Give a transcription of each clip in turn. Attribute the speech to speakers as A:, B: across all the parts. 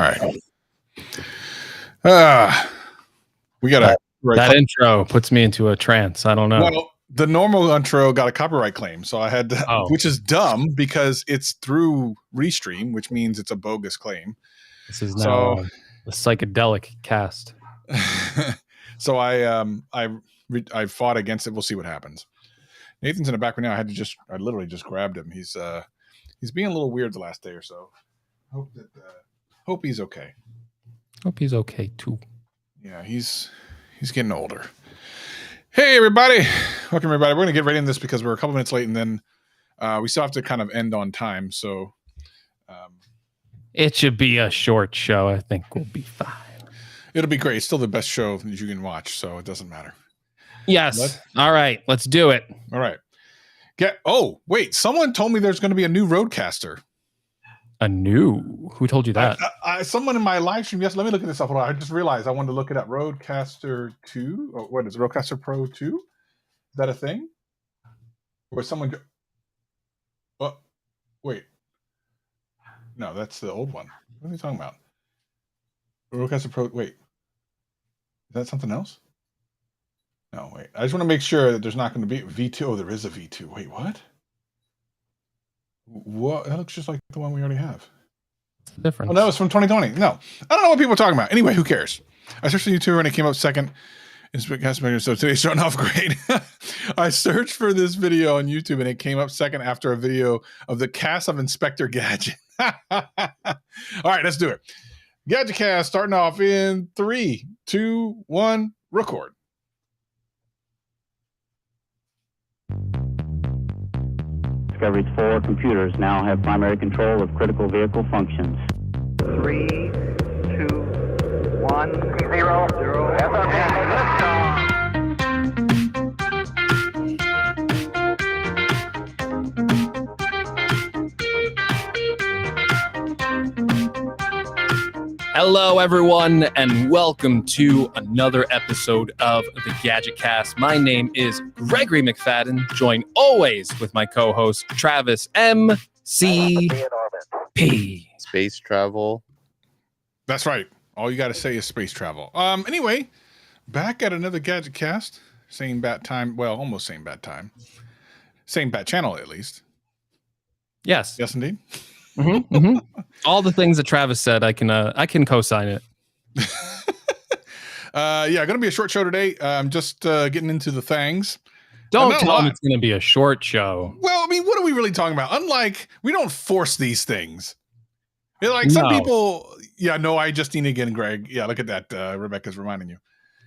A: right. We got
B: that intro puts me into a trance. I don't know.
A: Well, the normal intro got a copyright claim, so I had to, which is dumb because it's through Restream, which means it's a bogus claim.
B: This is now a psychedelic cast.
A: So I fought against it. We'll see what happens. Nathan's in the background now. I literally just grabbed him. He's being a little weird the last day or so. Hope he's okay.
B: Hope he's okay too.
A: Yeah, he's getting older. Hey everybody, welcome everybody. We're gonna get right into this because we're a couple minutes late, and then we still have to kind of end on time. So
B: it should be a short show. I think we'll be fine.
A: It'll be great. It's still the best show that you can watch, so it doesn't matter.
B: Yes. All right, let's do it.
A: All right. Oh, wait. Someone told me there's going to be a new Roadcaster.
B: Who told you that?
A: Someone in my live stream. Yes, let me look at this up. Hold on. I just realized I wanted to look it up. Roadcaster 2. Oh, what is it? Roadcaster Pro 2? Is that a thing? Or someone... Oh, wait. No, that's the old one. What are you talking about? Roadcaster Pro... Wait. Is that something else? No, wait. I just want to make sure that there's not going to be V2. Oh, there is a V2. Wait, what? What? That looks just like the one we already have.
B: What's the difference?
A: Oh, that was from 2020. No, I don't know what people are talking about. Anyway, who cares? I searched on YouTube and it came up second. So today's starting off great. I searched for this video on YouTube and it came up second after a video of the cast of Inspector Gadget. All right, let's do it. Gadget cast starting off in 3, 2, 1, record.
C: Discovery's 4 computers now have primary control of critical vehicle functions.
D: 3, 2, 1, 0, 0. Liftoff.
B: Hello, everyone, and welcome to another episode of the Gadget Cast. My name is Gregory McFadden, joined always with my co-host Travis M.C.P.
E: Space travel.
A: That's right. All you got to say is space travel. Anyway, back at another Gadget Cast. Same bat time. Well, almost same bat time. Same bat channel, at least.
B: Yes.
A: Yes, indeed.
B: Mm-hmm, mm-hmm. All the things that Travis said, I can co-sign it.
A: Yeah, going to be a short show today. I'm just getting into the things.
B: Don't tell them it's going to be a short show.
A: Well, I mean, what are we really talking about? Unlike, we don't force these things. Like some people, I just need to get in, Greg. Yeah, look at that. Rebecca's reminding you.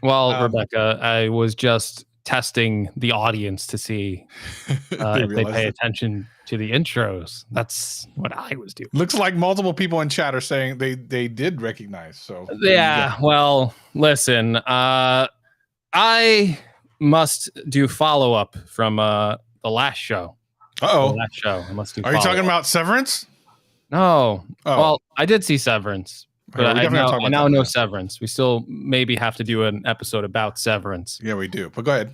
B: Well, Rebecca, I was just testing the audience to see if they pay attention to the intros. That's what I was doing.
A: Looks like multiple people in chat are saying they did recognize. So
B: yeah, well, listen, I must do follow-up from the last show.
A: Uh-oh.
B: Last show. I must do
A: Are you talking about Severance?
B: No. Oh. Well, I did see Severance. But I now know Severance. We still maybe have to do an episode about Severance.
A: Yeah, we do. But go ahead.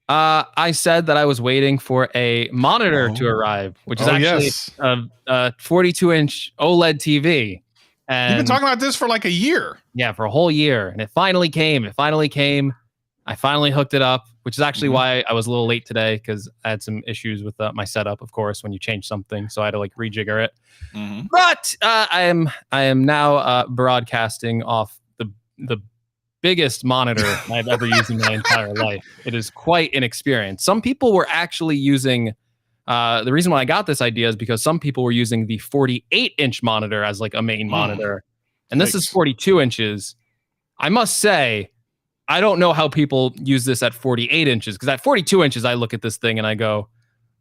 B: I said that I was waiting for a monitor to arrive, which is actually a 42-inch OLED TV. And
A: you've been talking about this for like a year.
B: Yeah, for a whole year. And it finally came. I finally hooked it up, which is actually why I was a little late today, because I had some issues with my setup, of course, when you change something. So I had to rejigger it. Mm-hmm. But I am now broadcasting off the biggest monitor I've ever used in my entire life. It is quite an experience. Some people were actually using, the reason why I got this idea is because some people were using the 48-inch monitor as a main monitor. And this is 42 inches. I must say, I don't know how people use this at 48 inches, because at 42 inches, I look at this thing and I go,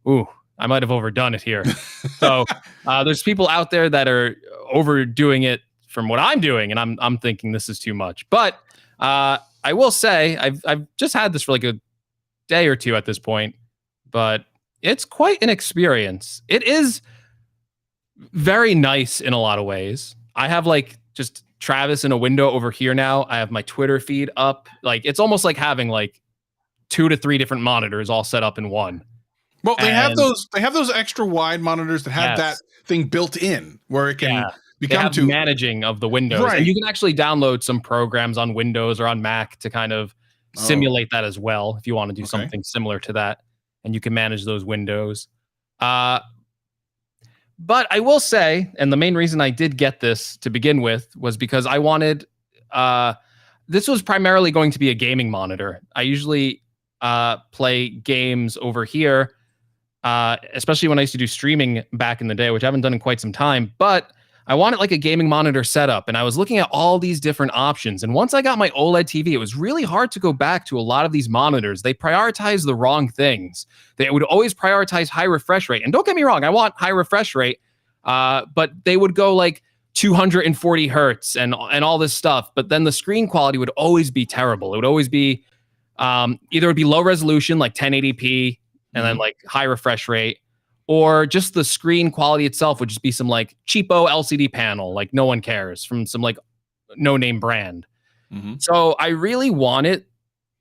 B: ooh, I might have overdone it here. So there's people out there that are overdoing it from what I'm doing, and I'm thinking this is too much. But I will say I've just had this for a day or two at this point, but it's quite an experience. It is very nice in a lot of ways. I have just Travis in a window over here now. I have my Twitter feed up. It's almost like having 2 to 3 different monitors all set up in one.
A: Well, they have those extra wide monitors that have that thing built in where it can
B: they have managing of the Windows.
A: Right.
B: And you can actually download some programs on Windows or on Mac to kind of simulate that as well if you want to do something similar to that. And you can manage those windows. But I will say, and the main reason I did get this to begin with was because I wanted... this was primarily going to be a gaming monitor. I usually play games over here, especially when I used to do streaming back in the day, which I haven't done in quite some time. But I wanted like a gaming monitor setup, and I was looking at all these different options. And once I got my OLED TV, it was really hard to go back to a lot of these monitors. They prioritize the wrong things. They would always prioritize high refresh rate. And don't get me wrong, I want high refresh rate, but they would go like 240 hertz and all this stuff. But then the screen quality would always be terrible. It would always be either it would be low resolution, like 1080p, and then like high refresh rate, or just the screen quality itself would just be some like cheapo LCD panel, like no one cares, from some like no-name brand. So I really wanted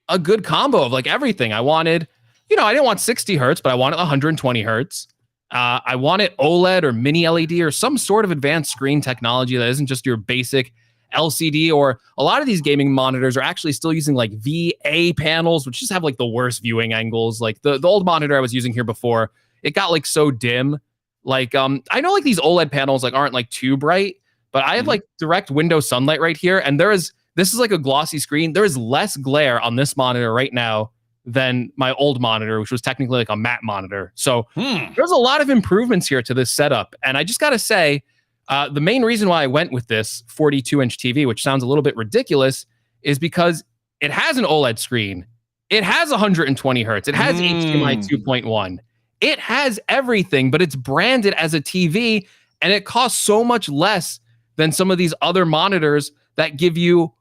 B: a good combo of like everything. I wanted, I didn't want 60 hertz, but I wanted 120 hertz. I wanted OLED or mini LED or some sort of advanced screen technology that isn't just your basic LCD, or a lot of these gaming monitors are actually still using like VA panels, which just have like the worst viewing angles. Like the old monitor I was using here before, it got like so dim. Like, I know like these OLED panels like aren't like too bright, but I have like direct window sunlight right here. And this is like a glossy screen. There is less glare on this monitor right now than my old monitor, which was technically like a matte monitor. So there's a lot of improvements here to this setup. And I just got to say, the main reason why I went with this 42-inch TV, which sounds a little bit ridiculous, is because it has an OLED screen. It has 120 hertz. It has HDMI 2.1. It has everything, but it's branded as a TV, and it costs so much less than some of these other monitors that give you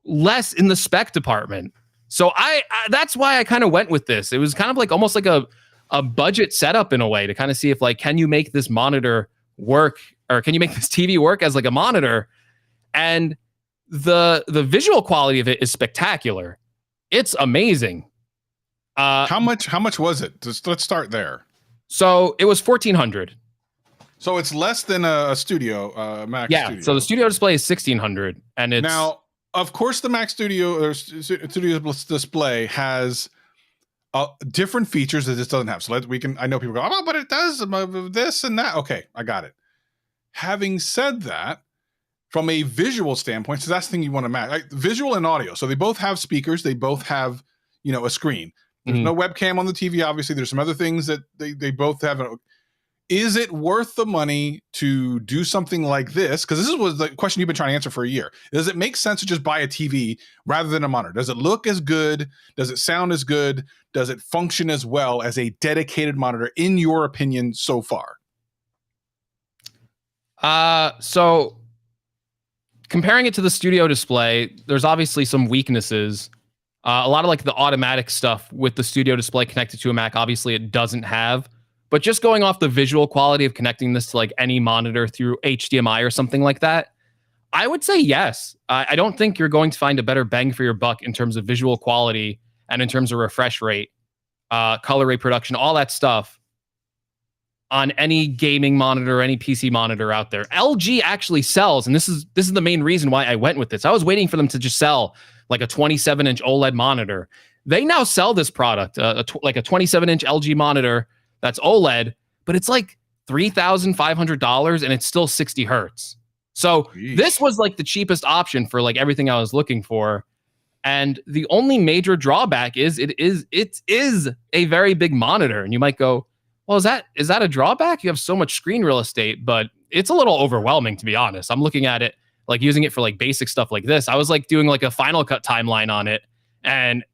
B: less in the spec department. So that's why I kind of went with this. It was kind of like almost like a budget setup in a way to kind of see if like, can you make this monitor work, or can you make this TV work as like a monitor? And the visual quality of it is spectacular. It's amazing.
A: How much was it? Let's start there.
B: So it was $1,400.
A: So it's less than a studio, Mac
B: yeah,
A: Studio.
B: So the studio display is $1,600, and it's
A: now, of course, the Mac Studio or Studio Display has different features that this doesn't have. So I know people go, oh, but it does this and that. Okay, I got it. Having said that, from a visual standpoint, so that's the thing you want to match, like visual and audio. So they both have speakers. They both have, a screen. There's no webcam on the TV. Obviously, there's some other things that they both have. Is it worth the money to do something like this? Because this was the question you've been trying to answer for a year. Does it make sense to just buy a TV rather than a monitor? Does it look as good? Does it sound as good? Does it function as well as a dedicated monitor, in your opinion, so far?
B: So comparing it to the studio display, there's obviously some weaknesses. A lot of like the automatic stuff with the studio display connected to a Mac, obviously it doesn't have. But just going off the visual quality of connecting this to like any monitor through HDMI or something like that, I would say yes. I don't think you're going to find a better bang for your buck in terms of visual quality and in terms of refresh rate, color rate production, all that stuff on any gaming monitor or any PC monitor out there. LG actually sells, and this is the main reason why I went with this. I was waiting for them to just sell like a 27-inch OLED monitor. They now sell this product, like a 27-inch LG monitor that's OLED, but it's like $3,500 and it's still 60 hertz. So this was like the cheapest option for like everything I was looking for. And the only major drawback is it is a very big monitor. And you might go, well, is that a drawback? You have so much screen real estate, but it's a little overwhelming, to be honest. I'm looking at it, like using it for like basic stuff like this. I was like doing like a Final Cut timeline on it, and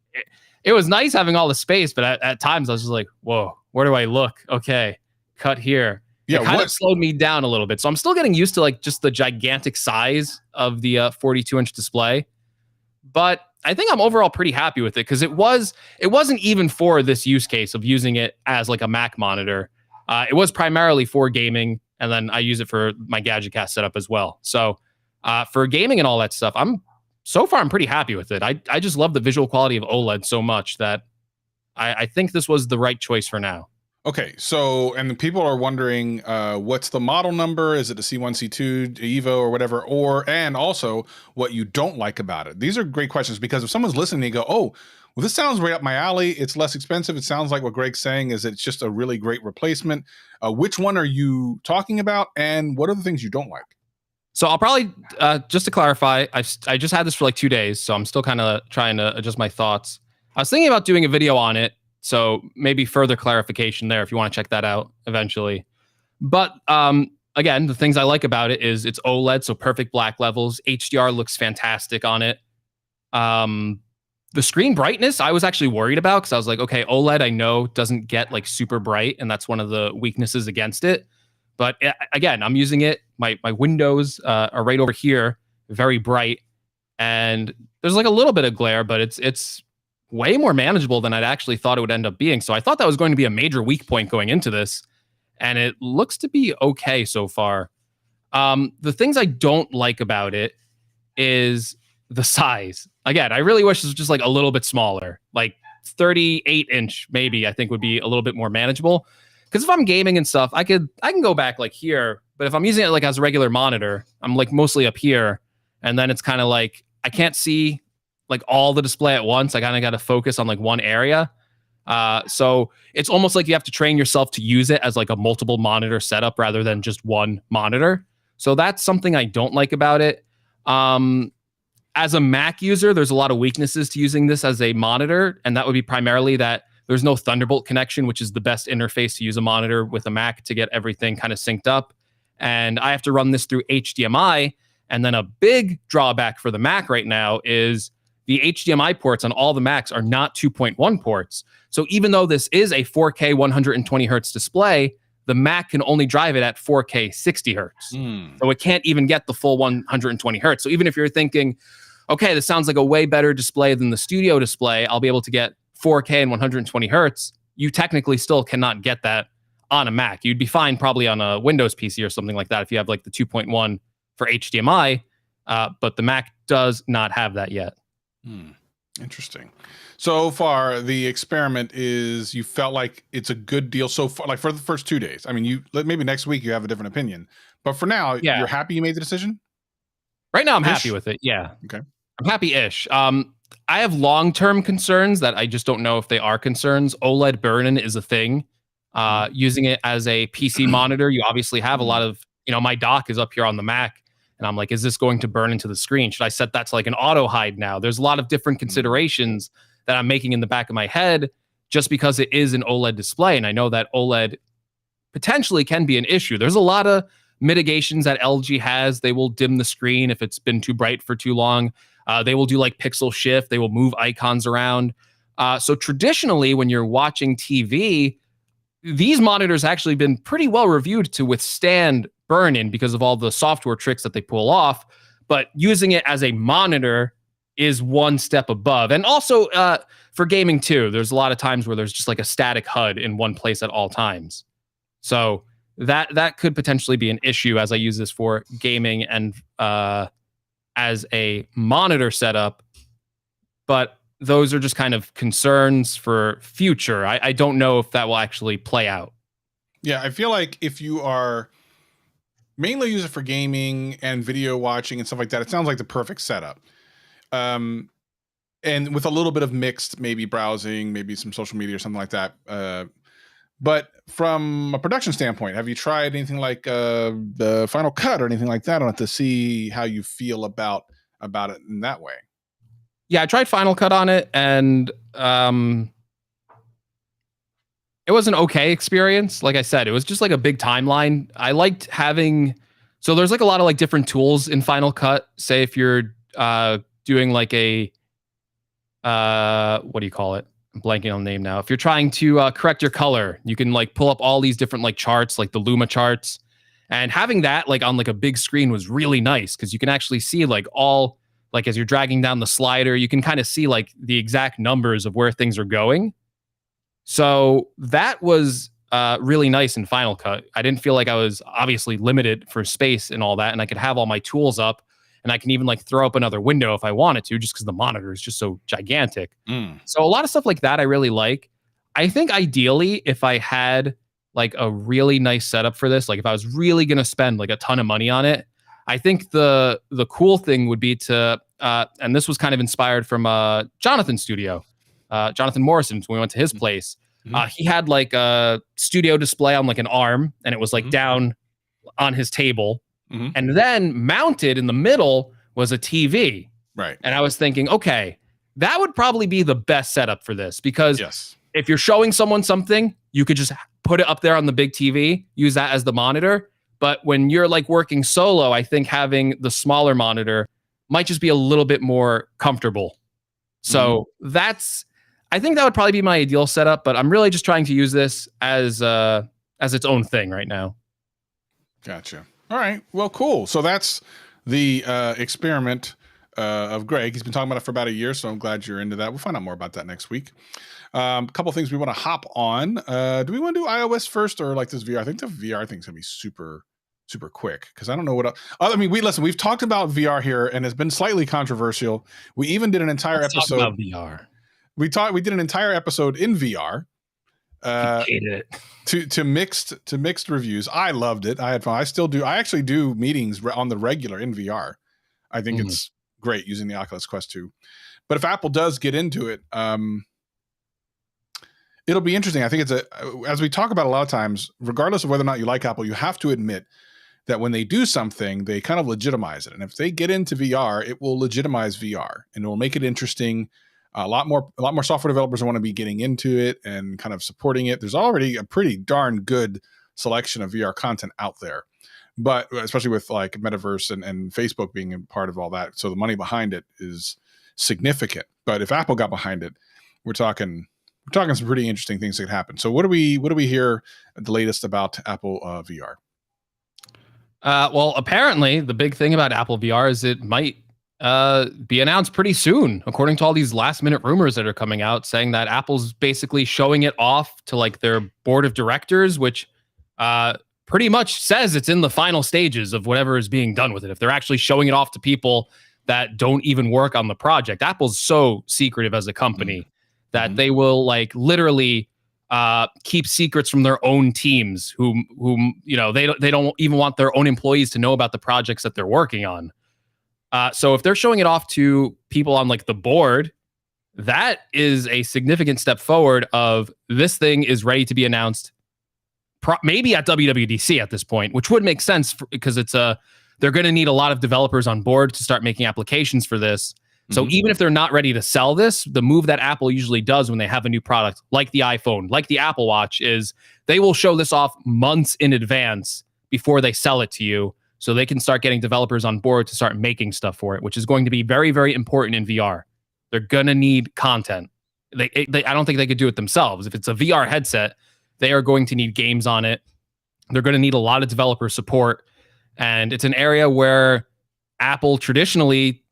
B: it was nice having all the space, but at times I was just like, whoa, where do I look? Okay, cut here. Yeah, it kind of slowed me down a little bit. So I'm still getting used to like just the gigantic size of the 42-inch display. But I think I'm overall pretty happy with it, because it wasn't even for this use case of using it as like a Mac monitor. It was primarily for gaming, and then I use it for my GadgetCast setup as well. So for gaming and all that stuff, I'm pretty happy with it. I just love the visual quality of OLED so much that I think this was the right choice for now.
A: Okay, so and the people are wondering what's the model number? Is it a C1, C2, Evo, or whatever? And also what you don't like about it. These are great questions because if someone's listening, they go, "Oh, well, this sounds right up my alley. It's less expensive. It sounds like what Greg's saying is it's just a really great replacement." Which one are you talking about, and what are the things you don't like?
B: So I'll probably just to clarify, I just had this for like 2 days, so I'm still kind of trying to adjust my thoughts. I was thinking about doing a video on it, so maybe further clarification there if you want to check that out eventually. But again, the things I like about it is it's OLED, so perfect black levels. HDR looks fantastic on it. The screen brightness, I was actually worried about because I was like, okay, OLED I know doesn't get like super bright, and that's one of the weaknesses against it. But again, I'm using it. My windows are right over here, very bright, and there's like a little bit of glare, but it's way more manageable than I'd actually thought it would end up being. So I thought that was going to be a major weak point going into this, and it looks to be okay so far. The things I don't like about it is the size. Again, I really wish it was just like a little bit smaller, like 38-inch maybe I think would be a little bit more manageable. Because if I'm gaming and stuff, I can go back like here. But if I'm using it like as a regular monitor, I'm like mostly up here, and then it's kind of like I can't see like all the display at once. I kind of got to focus on like one area. So it's almost like you have to train yourself to use it as like a multiple monitor setup rather than just one monitor. So that's something I don't like about it. As a Mac user, there's a lot of weaknesses to using this as a monitor, and that would be primarily that there's no Thunderbolt connection, which is the best interface to use a monitor with a Mac to get everything kind of synced up. And I have to run this through HDMI. And then a big drawback for the Mac right now is the HDMI ports on all the Macs are not 2.1 ports. So even though this is a 4K 120 hertz display, the Mac can only drive it at 4K 60 hertz. So it can't even get the full 120 hertz. So even if you're thinking, okay, this sounds like a way better display than the studio display, I'll be able to get 4K and 120 hertz, you technically still cannot get that on a Mac. You'd be fine probably on a Windows PC or something like that if you have like the 2.1 for HDMI, but the Mac does not have that yet.
A: Interesting. So far, the experiment is you felt like it's a good deal so far, like for the first 2 days. I mean, maybe next week you have a different opinion, but for now, you're happy you made the decision?
B: Right now, I'm happy with it. Yeah.
A: Okay.
B: I'm happy-ish. I have long-term concerns that I just don't know if they are concerns. OLED burn-in is a thing. Using it as a PC monitor, you obviously have a lot of, my dock is up here on the Mac, and I'm like, is this going to burn into the screen? Should I set that to like an auto hide now? There's a lot of different considerations that I'm making in the back of my head just because it is an OLED display, and I know that OLED potentially can be an issue. There's a lot of mitigations that LG has. They will dim the screen if it's been too bright for too long. They will do like pixel shift. They will move icons around. So traditionally, when you're watching TV, these monitors actually been pretty well reviewed to withstand burn-in because of all the software tricks that they pull off. But using it as a monitor is one step above. And also for gaming too, there's a lot of times where there's just like a static HUD in one place at all times. So that could potentially be an issue as I use this for gaming and as a monitor setup, but those are just kind of concerns for future. I don't know if that will actually play out.
A: Yeah, I feel like if you are mainly use it for gaming and video watching and stuff like that, it sounds like the perfect setup. And with a little bit of mixed, maybe browsing, maybe some social media or something like that. But from a production standpoint, have you tried anything like the Final Cut or anything like that on it to see how you feel about it in that way?
B: Yeah, I tried Final Cut on it, and it was an okay experience. Like I said, it was just like a big timeline. I liked having, so there's like a lot of like different tools in Final Cut. Say if you're doing like a, what do you call it? I'm blanking on the name now. If you're trying to correct your color, you can like pull up all these different like charts, like the Luma charts. And having that like on like a big screen was really nice because you can actually see like all, like as you're dragging down the slider, you can kind of see like the exact numbers of where things are going. So that was really nice in Final Cut. I didn't feel like I was obviously limited for space and all that, and I could have all my tools up, and I can even like throw up another window if I wanted to, just because the monitor is just so gigantic. So a lot of stuff like that I really like. I think ideally, if I had like a really nice setup for this, like if I was really going to spend like a ton of money on it, I think the cool thing would be to, and this was kind of inspired from Jonathan's studio, Jonathan Morrison's, when we went to his place. He had like a studio display on like an arm, and it was like down on his table. And then mounted in the middle was a TV.
A: Right.
B: And I was thinking, okay, that would probably be the best setup for this, because if you're showing someone something, you could just put it up there on the big TV, use that as the monitor. But when you're like working solo, I think having the smaller monitor might just be a little bit more comfortable. So I think that would probably be my ideal setup, but I'm really just trying to use this as its own thing right now.
A: Gotcha. All right. Well, cool. So that's the experiment of Greg. He's been talking about it for about a year, so I'm glad you're into that. We'll find out more about that next week. A couple of things we want to hop on. Do we want to do iOS first or like this VR? I think the VR thing's gonna be super quick because I don't know what. I mean, we've talked about VR here and it's been slightly controversial. We even did an entire episode
B: about VR.
A: We did an entire episode in VR.
B: Hated it.
A: to mixed reviews. I loved it. I had fun. I still do. I actually do meetings on the regular in VR. I think it's great using the Oculus Quest 2. But if Apple does get into it, it'll be interesting. I think as we talk about a lot of times, regardless of whether or not you like Apple, you have to admit that when they do something, they kind of legitimize it. And if they get into VR, it will legitimize VR and it will make it interesting. A lot more software developers want to be getting into it and kind of supporting it. There's already a pretty darn good selection of VR content out there, but especially with like Metaverse and Facebook being a part of all that. So the money behind it is significant. But if Apple got behind it, we're talking some pretty interesting things that could happen. So what do we hear the latest about Apple VR?
B: Well, apparently the big thing about Apple VR is it might be announced pretty soon, according to all these last minute rumors that are coming out saying that Apple's basically showing it off to like their board of directors, which pretty much says it's in the final stages of whatever is being done with it. If they're actually showing it off to people that don't even work on the project, Apple's so secretive as a company that they will like literally keep secrets from their own teams who you know, they don't even want their own employees to know about the projects that they're working on. So if they're showing it off to people on like the board, that is a significant step forward of this thing is ready to be announced maybe at WWDC at this point, which would make sense because they're going to need a lot of developers on board to start making applications for this. So even if they're not ready to sell this, the move that Apple usually does when they have a new product, like the iPhone, like the Apple Watch, is they will show this off months in advance before they sell it to you. So they can start getting developers on board to start making stuff for it, which is going to be very, very important in VR. They're going to need content. I don't think they could do it themselves. If it's a VR headset, they are going to need games on it. They're going to need a lot of developer support. And it's an area where Apple traditionally,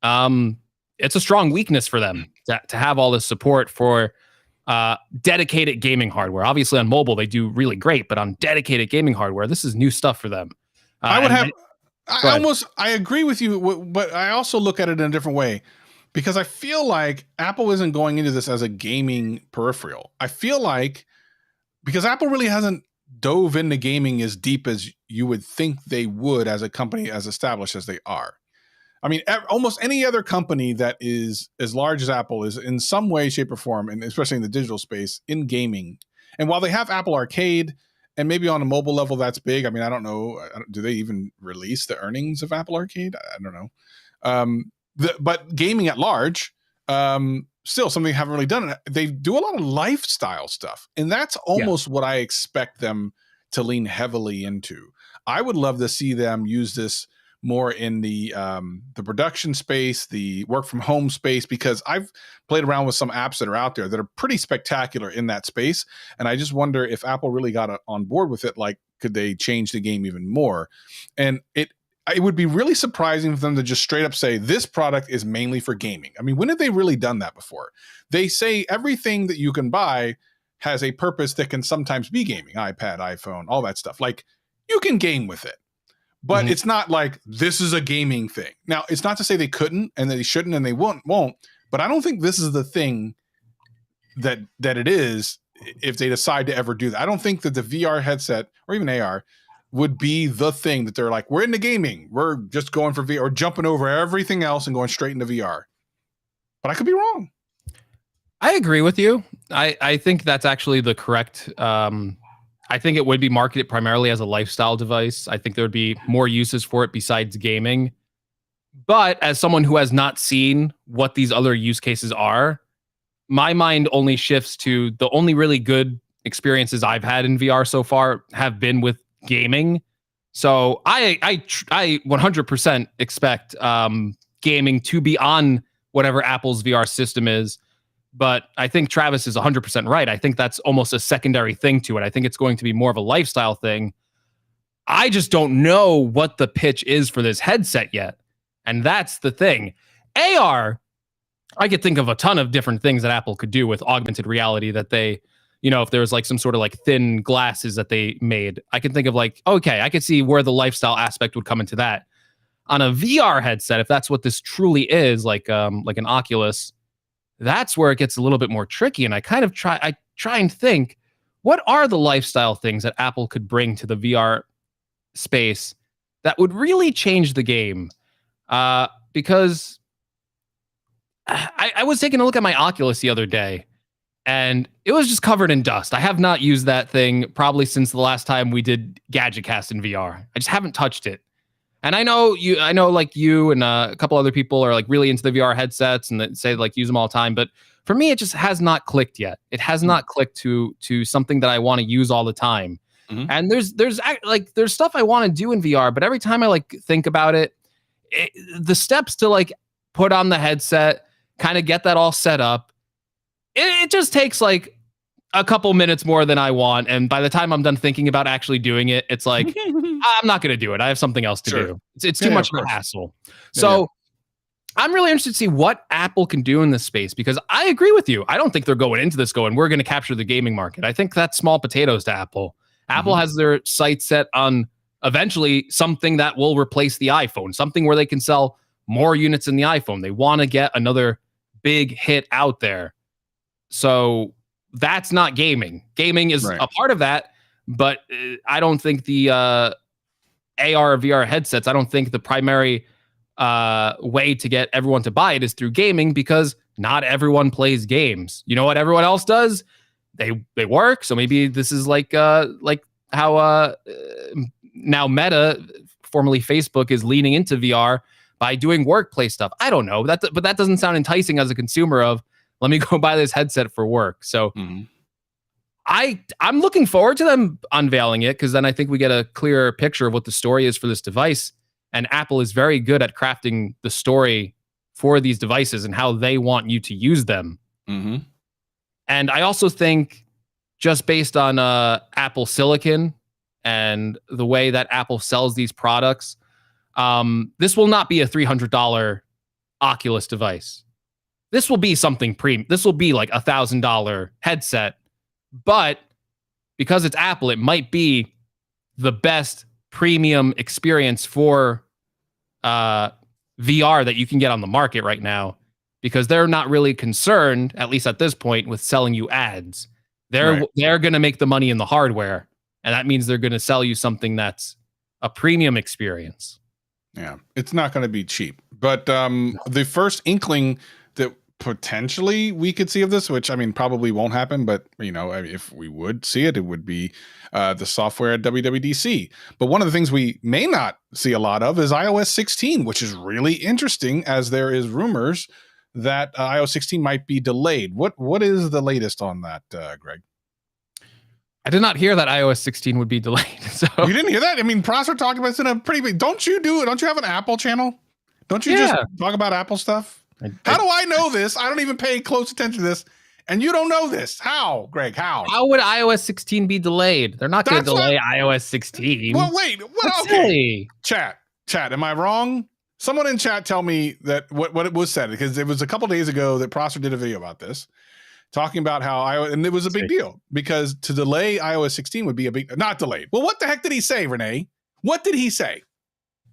B: it's a strong weakness for them to have all this support for dedicated gaming hardware. Obviously on mobile, they do really great, but on dedicated gaming hardware, this is new stuff for them. I agree with you, but I also look at it in a different way because I feel like Apple isn't going into this as a gaming peripheral. I feel like because Apple really hasn't dove into gaming as deep as you would think they would as a company as established as they are. I mean, almost any other company that is as large as Apple is in some way, shape, or form, and especially in the digital space, in gaming. And while they have Apple Arcade, and maybe on a mobile level, that's big. I mean, I don't know. Do they even release the earnings of Apple Arcade? I don't know. But gaming at large, still something they haven't really done. They do a lot of lifestyle stuff. And that's almost what I expect them to lean heavily into. I would love to see them use this more in the production space, the work from home space, because I've played around with some apps that are out there that are pretty spectacular in that space. And I just wonder if Apple really got on board with it. Like, could they change the game even more? And it would be really surprising for them to just straight up say, this product is mainly for gaming. I mean, when have they really done that before? They say everything that you can buy has a purpose that can sometimes be gaming, iPad, iPhone, all that stuff. Like, you can game with it. But it's not like this is a gaming thing. Now, it's not to say they couldn't and that they shouldn't and they won't. But I don't think this is the thing that it is
A: if they decide to ever do that. I don't think that the VR headset or even AR would be the thing that they're like, we're into gaming, we're just going for VR, or jumping over everything else and going straight into VR. But I could be wrong.
B: I agree with you. I think that's actually the correct. I think it would be marketed primarily as a lifestyle device. I think there would be more uses for it besides gaming. But as someone who has not seen what these other use cases are, my mind only shifts to the only really good experiences I've had in VR so far have been with gaming. So I 100% expect gaming to be on whatever Apple's VR system is. But I think Travis is 100% right. I think that's almost a secondary thing to it. I think it's going to be more of a lifestyle thing. I just don't know what the pitch is for this headset yet. And that's the thing. AR, I could think of a ton of different things that Apple could do with augmented reality that they, if there was like some sort of like thin glasses that they made, I could think of like, okay, I could see where the lifestyle aspect would come into that. On a VR headset, if that's what this truly is, like an Oculus, that's where it gets a little bit more tricky. And I try and think, what are the lifestyle things that Apple could bring to the VR space that would really change the game? Because I was taking a look at my Oculus the other day, and it was just covered in dust. I have not used that thing probably since the last time we did GadgetCast in VR. I just haven't touched it. And I know like you and a couple other people are like really into the VR headsets and that say like use them all the time. But for me, it just has not clicked yet. It has not clicked to something that I want to use all the time. Mm-hmm. And there's stuff I want to do in VR, but every time I like think about it, the steps to like put on the headset, kind of get that all set up, it just takes like a couple minutes more than I want. And by the time I'm done thinking about actually doing it, it's like, I'm not going to do it. I have something else to do. It's too much of a hassle. So I'm really interested to see what Apple can do in this space, because I agree with you. I don't think they're going into this going, we're going to capture the gaming market. I think that's small potatoes to Apple. Apple has their sights set on eventually something that will replace the iPhone, something where they can sell more units in the iPhone. They want to get another big hit out there. So that's not gaming. Gaming is a part of that, but I don't think the AR or VR headsets, I don't think the primary way to get everyone to buy it is through gaming, because not everyone plays games. You know what everyone else does? They work. So maybe this is like how now Meta, formerly Facebook, is leaning into VR by doing workplace stuff. I don't know. But that doesn't sound enticing as a consumer of, let me go buy this headset for work. So I'm looking forward to them unveiling it, because then I think we get a clearer picture of what the story is for this device. And Apple is very good at crafting the story for these devices and how they want you to use them. Mm-hmm. And I also think, just based on Apple Silicon and the way that Apple sells these products, this will not be a $300 Oculus device. This will be something premium. This will be like $1,000 headset. But because it's Apple, it might be the best premium experience for VR that you can get on the market right now, because they're not really concerned, at least at this point, with selling you ads. They're going to make the money in the hardware, and that means they're going to sell you something that's a premium experience.
A: Yeah, it's not going to be cheap. But the first inkling that potentially we could see of this, which I mean probably won't happen, but if we would see it, it would be the software at WWDC. But one of the things we may not see a lot of is iOS 16, which is really interesting, as there is rumors that iOS 16 might be delayed. What is the latest on that, Greg?
B: I did not hear that iOS 16 would be delayed. So
A: you didn't hear that? I mean, Prosser talked about it in a pretty big. Don't you have an Apple channel? Don't you just talk about Apple stuff? How do I know this? I don't even pay close attention to this, and you don't know this. How, Greg? How
B: would iOS 16 be delayed? They're not going to delay iOS 16.
A: Well, wait. Okay. Chat. Am I wrong? Someone in chat tell me that what it was said, because it was a couple days ago that Prosser did a video about this, talking about how and it was a big deal, because to delay iOS 16 would be not delayed. Well, what the heck did he say, Renee? What did he say?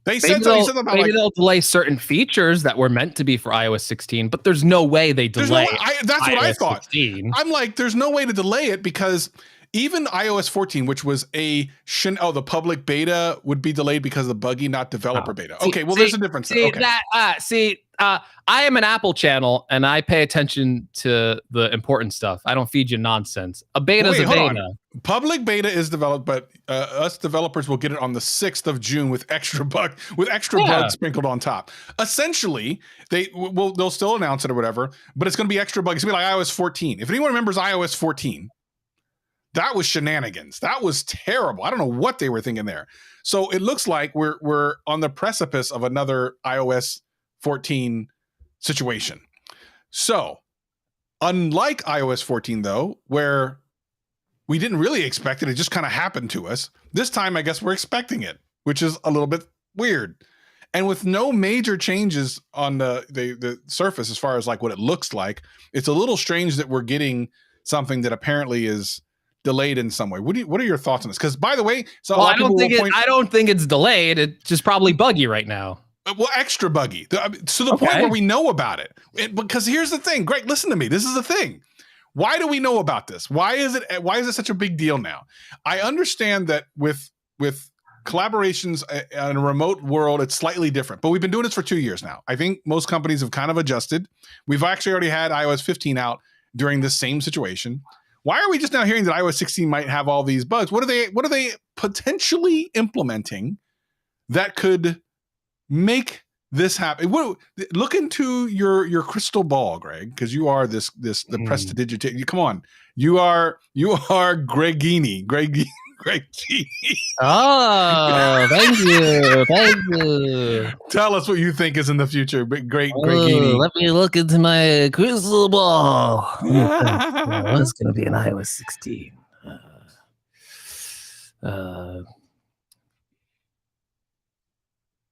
A: They said something about
B: maybe they'll delay certain features that were meant to be for iOS 16, but there's no way they delay.
A: That's what I thought.
B: 16.
A: I'm like, there's no way to delay it because even iOS 14, which was the public beta would be delayed because of the buggy, not developer beta. Okay, there's a difference.
B: I am an Apple channel and I pay attention to the important stuff. I don't feed you nonsense. A beta is a beta.
A: Public beta is developed, but us developers will get it on the 6th of June with extra bugs sprinkled on top. Essentially, they'll still announce it or whatever, but it's going to be extra bugs. It's going to be like iOS 14. If anyone remembers iOS 14, that was shenanigans. That was terrible. I don't know what they were thinking there. So it looks like we're on the precipice of another iOS 14 situation. So, unlike iOS 14, though, where we didn't really expect it, it just kind of happened to us. This time, I guess we're expecting it, which is a little bit weird. And with no major changes on the surface as far as like what it looks like, it's a little strange that we're getting something that apparently is delayed in some way. What are your thoughts on this? Because by the way,
B: I don't think it's delayed. It's just probably buggy right now.
A: Well, extra buggy to the point where we know about it. Because here's the thing, Greg. Listen to me. This is the thing. Why do we know about this? Why is it such a big deal now? I understand that with collaborations in a remote world, it's slightly different. But we've been doing this for 2 years now. I think most companies have kind of adjusted. We've actually already had iOS 15 out during this same situation. Why are we just now hearing that iOS 16 might have all these bugs? What are they potentially implementing that could make this happen? Look into your crystal ball, Greg, because you are the prestidigitation. Come on, you are Gregini.
B: Oh, thank you.
A: Tell us what you think is in the future, Gregini.
B: Let me look into my crystal ball. What's going to be in iOS 16?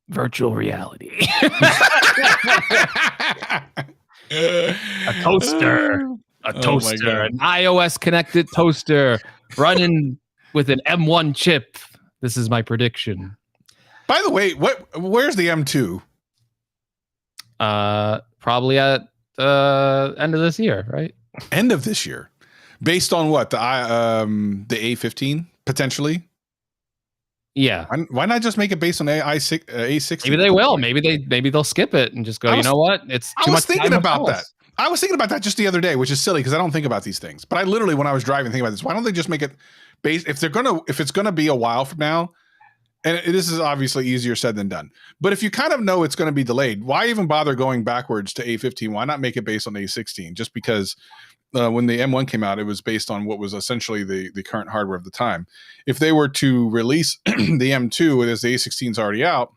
B: Virtual reality. A toaster, an iOS connected toaster running with an M1 chip. This is my prediction.
A: By the way, where's the M2?
B: Probably at the end of this year, right?
A: End of this year. Based on what? The A15 potentially?
B: Yeah.
A: Why not just make it based on A60?
B: Maybe they will. Maybe they'll skip it and just go, you know what? It's too much.
A: I was thinking about that. I was thinking about that just the other day, which is silly because I don't think about these things. But I literally, when I was driving, think about this. Why don't they just make it based? If it's gonna be a while from now, and this is obviously easier said than done. But if you kind of know it's going to be delayed, why even bother going backwards to A15? Why not make it based on A16? Just because when the M1 came out, it was based on what was essentially the current hardware of the time. If they were to release the M2 as the A16 is already out,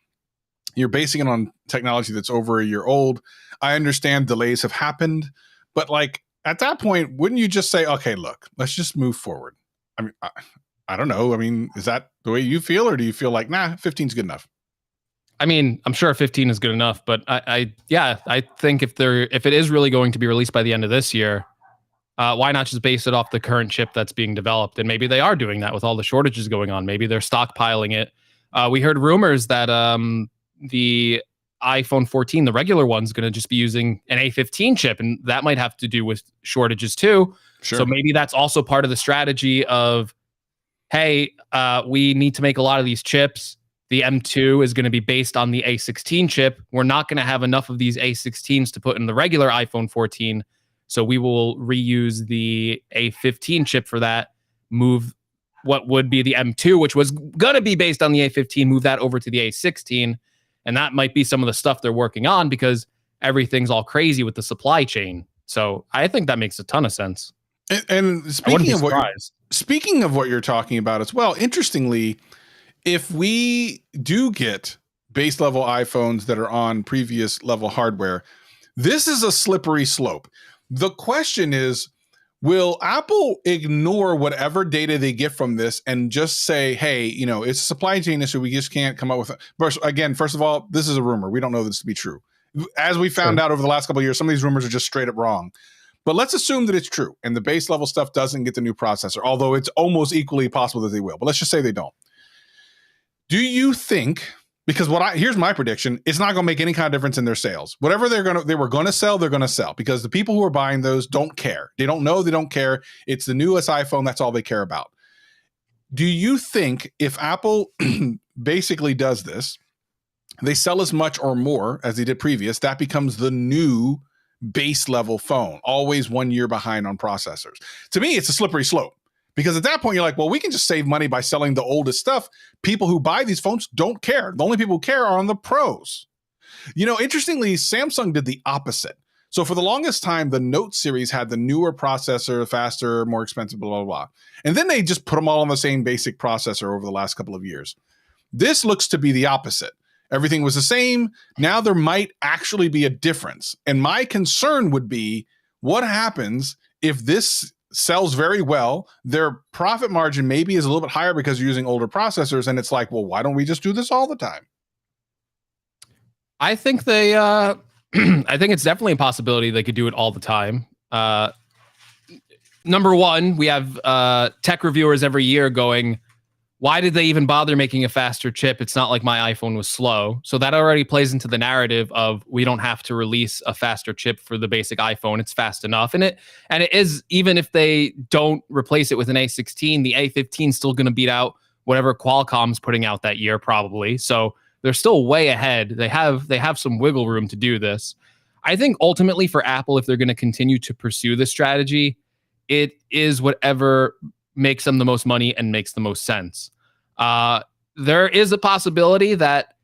A: you're basing it on technology that's over a year old. I understand delays have happened, but like at that point, wouldn't you just say, okay, look, let's just move forward? I mean, I don't know. I mean, is that the way you feel, or do you feel like, nah, 15 is good enough?
B: I mean, I'm sure 15 is good enough, but I think if it is really going to be released by the end of this year, why not just base it off the current chip that's being developed? And maybe they are doing that with all the shortages going on. Maybe they're stockpiling it. We heard rumors that the iPhone 14, the regular one's going to just be using an A15 chip, and that might have to do with shortages too.
A: Sure.
B: So maybe that's also part of the strategy of, hey, we need to make a lot of these chips. The M2 is going to be based on the A16 chip. We're not going to have enough of these A16s to put in the regular iPhone 14. So we will reuse the A15 chip for that, move what would be the M2, which was going to be based on the A15, move that over to the A16. And that might be some of the stuff they're working on because everything's all crazy with the supply chain. So I think that makes a ton of sense.
A: And speaking of what you're talking about as well, interestingly, if we do get base level iPhones that are on previous level hardware, this is a slippery slope. The question is, will Apple ignore whatever data they get from this and just say, hey, it's a supply chain issue. We just can't come up with it. Again, first of all, this is a rumor. We don't know this to be true. As we found out over the last couple of years, some of these rumors are just straight up wrong. But let's assume that it's true and the base level stuff doesn't get the new processor, although it's almost equally possible that they will. But let's just say they don't. Do you think Because here's my prediction: it's not going to make any kind of difference in their sales. Whatever they were going to sell, they're going to sell, because the people who are buying those don't care. They don't know. They don't care. It's the newest iPhone. That's all they care about. Do you think if Apple basically does this, they sell as much or more as they did previous, that becomes the new base level phone, always 1 year behind on processors? To me, it's a slippery slope. Because at that point, you're like, well, we can just save money by selling the oldest stuff. People who buy these phones don't care. The only people who care are on the pros. Interestingly, Samsung did the opposite. So for the longest time, the Note series had the newer processor, faster, more expensive, blah, blah, blah. And then they just put them all on the same basic processor over the last couple of years. This looks to be the opposite. Everything was the same. Now there might actually be a difference. And my concern would be, what happens if this sells very well, their profit margin maybe is a little bit higher because you're using older processors, and it's like, well, why don't we just do this all the time?
B: I think they I think it's definitely a possibility they could do it all the time. Number one, we have tech reviewers every year going, why did they even bother making a faster chip? It's not like my iPhone was slow. So that already plays into the narrative of, we don't have to release a faster chip for the basic iPhone. It's fast enough. And it is, even if they don't replace it with an A16, the A15 is still going to beat out whatever Qualcomm's putting out that year, probably. So they're still way ahead. They have some wiggle room to do this. I think ultimately for Apple, if they're going to continue to pursue this strategy, it is whatever makes them the most money and makes the most sense. There is a possibility that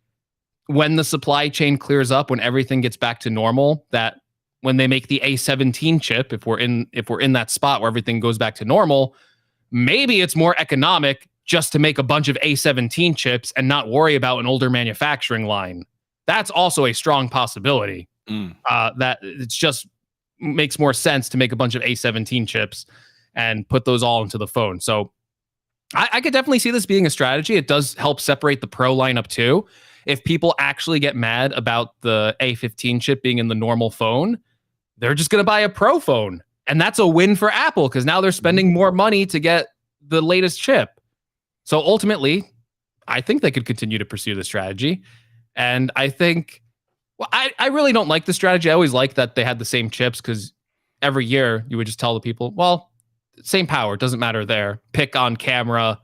B: when the supply chain clears up, when everything gets back to normal, that when they make the A17 chip, if we're in that spot where everything goes back to normal, maybe it's more economic just to make a bunch of A17 chips and not worry about an older manufacturing line. That's also a strong possibility. That it's just makes more sense to make a bunch of A17 chips and put those all into the phone. So I could definitely see this being a strategy. It does help separate the Pro lineup too. If people actually get mad about the A15 chip being in the normal phone, they're just going to buy a Pro phone. And that's a win for Apple, because now they're spending more money to get the latest chip. So ultimately, I think they could continue to pursue the strategy. And I think, well, I really don't like the strategy. I always liked that they had the same chips, because every year you would just tell the people, well, same power, doesn't matter there. Pick on camera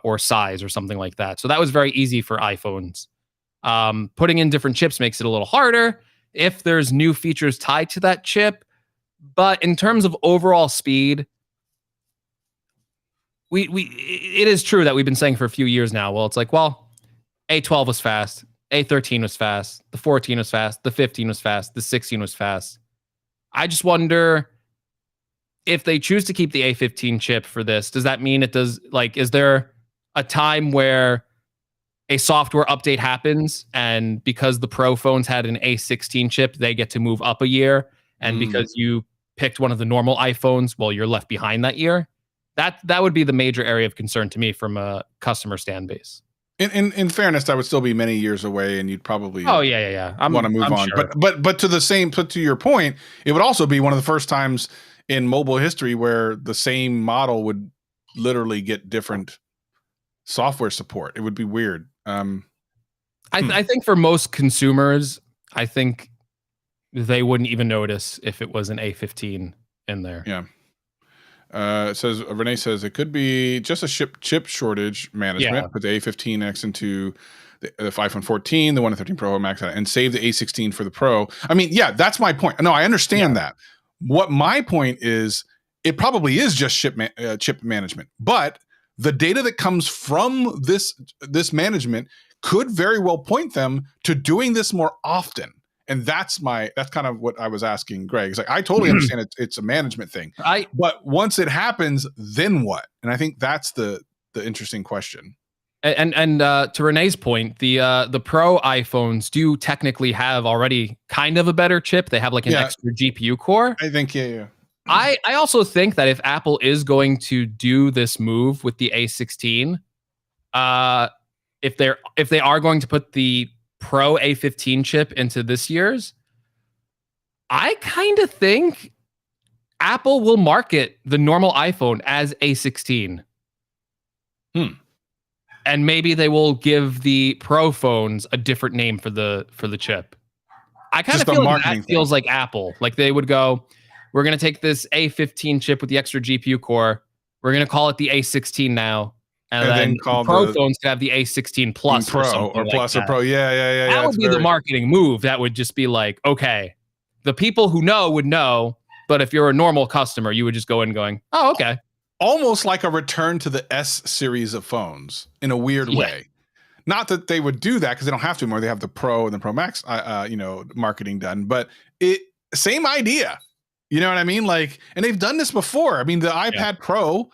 B: or size or something like that. So that was very easy for iPhones. Putting in different chips makes it a little harder if there's new features tied to that chip. But in terms of overall speed, it is true that we've been saying for a few years now, well, it's like, well, A12 was fast, A13 was fast, the 14 was fast, the 15 was fast, the 16 was fast. I just wonder, if they choose to keep the A15 chip for this, does that mean it does, like, is there a time where a software update happens, and because the Pro phones had an A16 chip, they get to move up a year, and because you picked one of the normal iPhones, well, you're left behind that year? That would be the major area of concern to me from a customer stand base.
A: In fairness, that would still be many years away, and you'd probably
B: want
A: to move on.
B: Sure.
A: But to your point, it would also be one of the first times in mobile history where the same model would literally get different software support. It would be weird.
B: I think for most consumers, I think they wouldn't even notice if it was an A15 in there.
A: Yeah. It says, Renee says it could be just a chip shortage management. Put the A15X into the iPhone 14, the 113 Pro Max, and save the A16 for the Pro. I mean, yeah, that's my point. No, I understand that. What my point is, it probably is just chip management, but the data that comes from this management could very well point them to doing this more often. And that's kind of what I was asking Greg. It's like, I totally understand it's a management thing, but once it happens, then what? And I think that's the interesting question.
B: And to Renee's point, the Pro iPhones do technically have already kind of a better chip. They have like an extra GPU core.
A: I think, yeah.
B: I also think that if Apple is going to do this move with the A16, if they are going to put the Pro A15 chip into this year's, I kind of think Apple will market the normal iPhone as A16. And maybe they will give the Pro phones a different name for the chip. I kind of
A: Just a
B: feel like
A: marketing
B: that feels like Apple. Like they would go, we're going to take this A15 chip with the extra GPU core. We're going to call it the A16 now. And then
A: call
B: Pro
A: the
B: phones could have the A16 Plus
A: Pro
B: or something
A: or
B: like
A: Plus
B: that.
A: or Pro. Yeah.
B: That would be the marketing move. That would just be like, okay, the people who know would know. But if you're a normal customer, you would just go in going, oh, okay.
A: Almost like a return to the S series of phones in a weird way. Not that they would do that because they don't have to anymore. They have the Pro and the Pro Max, marketing done. But same idea. You know what I mean? Like, and they've done this before. I mean, the iPad Pro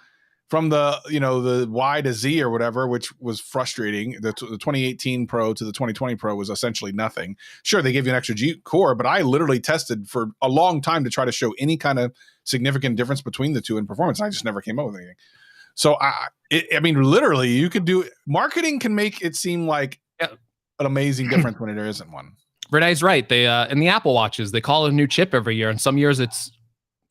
A: from the Y to Z or whatever, which was frustrating. The 2018 Pro to the 2020 Pro was essentially nothing. Sure, they gave you an extra G core, but I literally tested for a long time to try to show any kind of significant difference between the two in performance. I just never came up with anything. So literally, you could do marketing can make it seem like an amazing difference when there isn't one.
B: Renee's right. They in the Apple Watches, they call it a new chip every year, and some years it's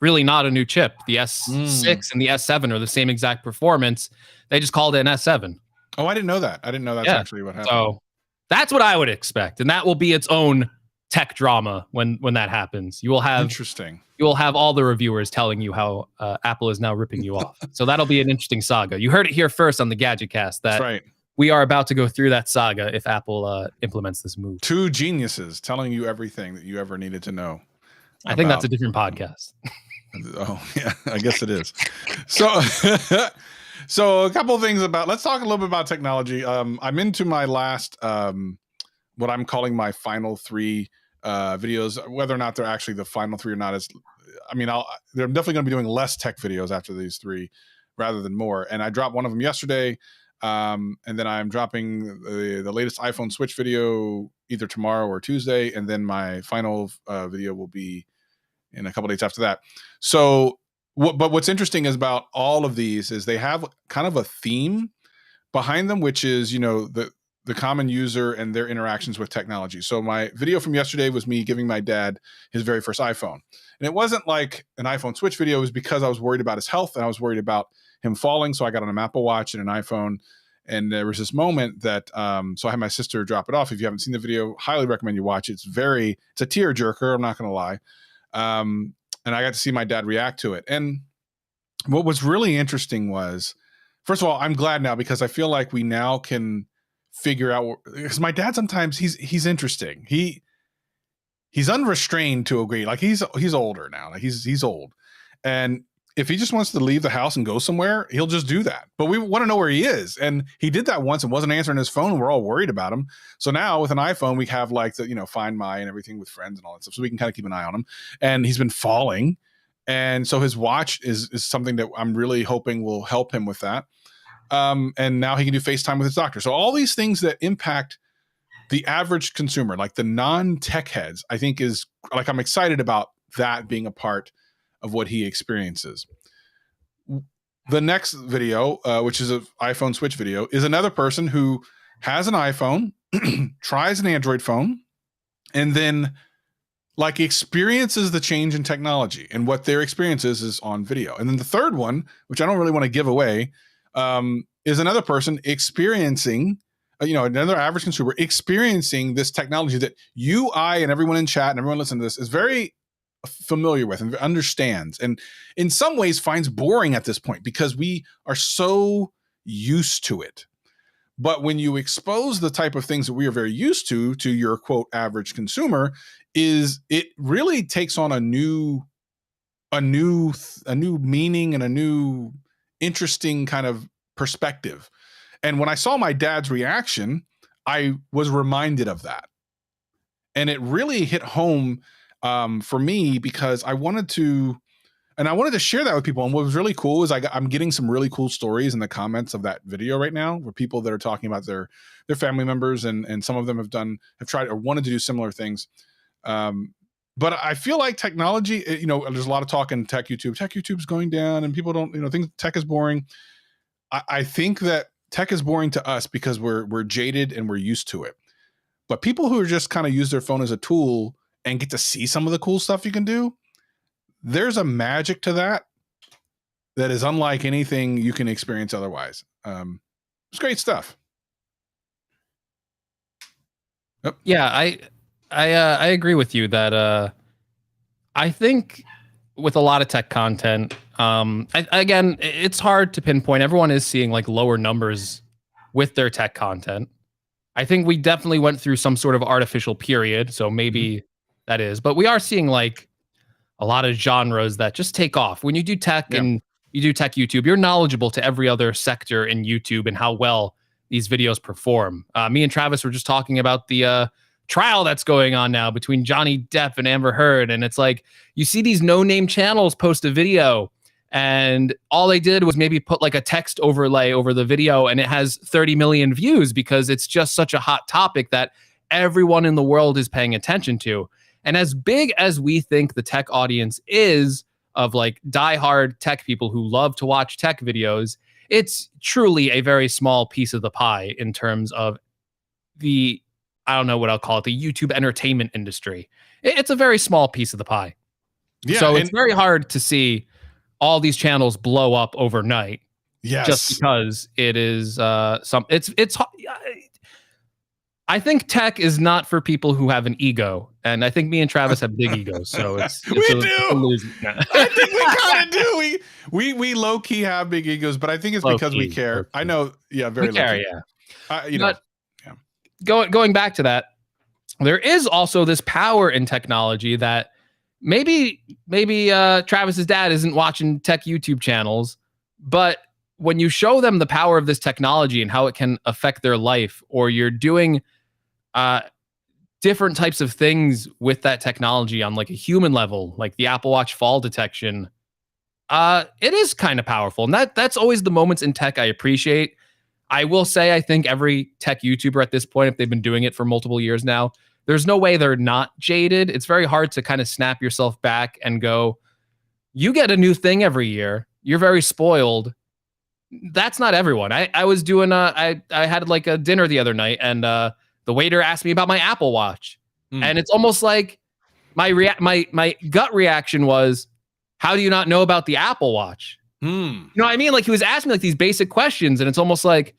B: really not a new chip. The S6 and the S7 are the same exact performance. They just called it an S7.
A: Oh, I didn't know that. I didn't know that's actually what happened.
B: So that's what I would expect, and that will be its own tech drama when that happens. You will have
A: interesting.
B: You will have all the reviewers telling you how Apple is now ripping you off. So that'll be an interesting saga. You heard it here first on the Gadget Cast. That's right. We are about to go through that saga if Apple implements this move.
A: Two geniuses telling you everything that you ever needed to know.
B: I think that's a different podcast.
A: Oh, yeah, I guess it is. So, so a couple of things let's talk a little bit about technology. I'm into my last, what I'm calling my final 3 videos, whether or not they're actually the final 3 or not. They're definitely going to be doing less tech videos after these 3 rather than more. And I dropped one of them yesterday. And then I'm dropping the latest iPhone Switch video either tomorrow or Tuesday. And then my final video will be in a couple days after that. So, but what's interesting is about all of these is they have kind of a theme behind them, which is, the common user and their interactions with technology. So my video from yesterday was me giving my dad his very first iPhone. And it wasn't like an iPhone Switch video. It was because I was worried about his health and I was worried about him falling. So I got an Apple Watch and an iPhone. And there was this moment that, so I had my sister drop it off. If you haven't seen the video, highly recommend you watch it. It's a tear jerker. I'm not going to lie. And I got to see my dad react to it. And what was really interesting was, first of all, I'm glad now because I feel like we now can figure out, because my dad sometimes he's interesting. He's unrestrained to a degree. Like he's older now. Like he's old. And if he just wants to leave the house and go somewhere, he'll just do that. But we want to know where he is. And he did that once and wasn't answering his phone. And we're all worried about him. So now with an iPhone, we have like the, Find My and everything with friends and all that stuff. So we can kind of keep an eye on him. And he's been falling. And so his watch is something that I'm really hoping will help him with that. And now he can do FaceTime with his doctor. So all these things that impact the average consumer, like the non-tech heads, I think is like, I'm excited about that being a part of what he experiences. The next video, which is an iPhone Switch video, is another person who has an iPhone, tries an Android phone, and then like experiences the change in technology, and what their experience is on video. And then the third one, which I don't really want to give away, is another person experiencing, another average consumer experiencing this technology that you, I, and everyone in chat and everyone listening to this is very familiar with and understands, and in some ways finds boring at this point because we are so used to it. But when you expose the type of things that we are very used to your quote average consumer, is it really takes on a new meaning and a new interesting kind of perspective. And when I saw my dad's reaction, I was reminded of that, and it really hit home for me because I wanted to share that with people. And what was really cool is I'm getting some really cool stories in the comments of that video right now, where people that are talking about their family members, and some of them have tried or wanted to do similar things. But I feel like technology, there's a lot of talk in tech YouTube. Tech YouTube's going down, and people don't, think tech is boring. I think that tech is boring to us because we're jaded and we're used to it. But people who are just kind of use their phone as a tool and get to see some of the cool stuff you can do, there's a magic to that is unlike anything you can experience otherwise. It's great stuff.
B: Yeah, I agree with you that I think with a lot of tech content, again, it's hard to pinpoint. Everyone is seeing like lower numbers with their tech content. I think we definitely went through some sort of artificial period, so maybe that is. But we are seeing like a lot of genres that just take off. When you do tech and you do tech YouTube, you're knowledgeable to every other sector in YouTube and how well these videos perform. Me and Travis were just talking about the trial that's going on now between Johnny Depp and Amber Heard. And it's like, you see these no-name channels post a video and all they did was maybe put like a text overlay over the video and it has 30 million views because it's just such a hot topic that everyone in the world is paying attention to. And as big as we think the tech audience is of like diehard tech people who love to watch tech videos, it's truly a very small piece of the pie in terms of the, I don't know what I'll call it, the YouTube entertainment industry. It's a very small piece of the pie. Yeah, so it's very hard to see all these channels blow up overnight.
A: Yes.
B: Just because it is it's I think tech is not for people who have an ego, and I think me and Travis have big egos, so it's
A: we do. I think we kind of do. We low key have big egos, but I think it's because we care. I know, very
B: we care,
A: yeah.
B: Going back to that, there is also this power in technology that maybe Travis's dad isn't watching tech YouTube channels, but when you show them the power of this technology and how it can affect their life, or you're doing different types of things with that technology on like a human level, like the Apple Watch fall detection, it is kind of powerful. And that's always the moments in tech I appreciate. I will say, I think every tech YouTuber at this point, if they've been doing it for multiple years now, there's no way they're not jaded. It's very hard to kind of snap yourself back and go, you get a new thing every year. You're very spoiled. That's not everyone. I was doing I had like a dinner the other night, and the waiter asked me about my Apple Watch, and it's almost like my gut reaction was, how do you not know about the Apple Watch? You know what I mean? Like, he was asking me like these basic questions, and it's almost like,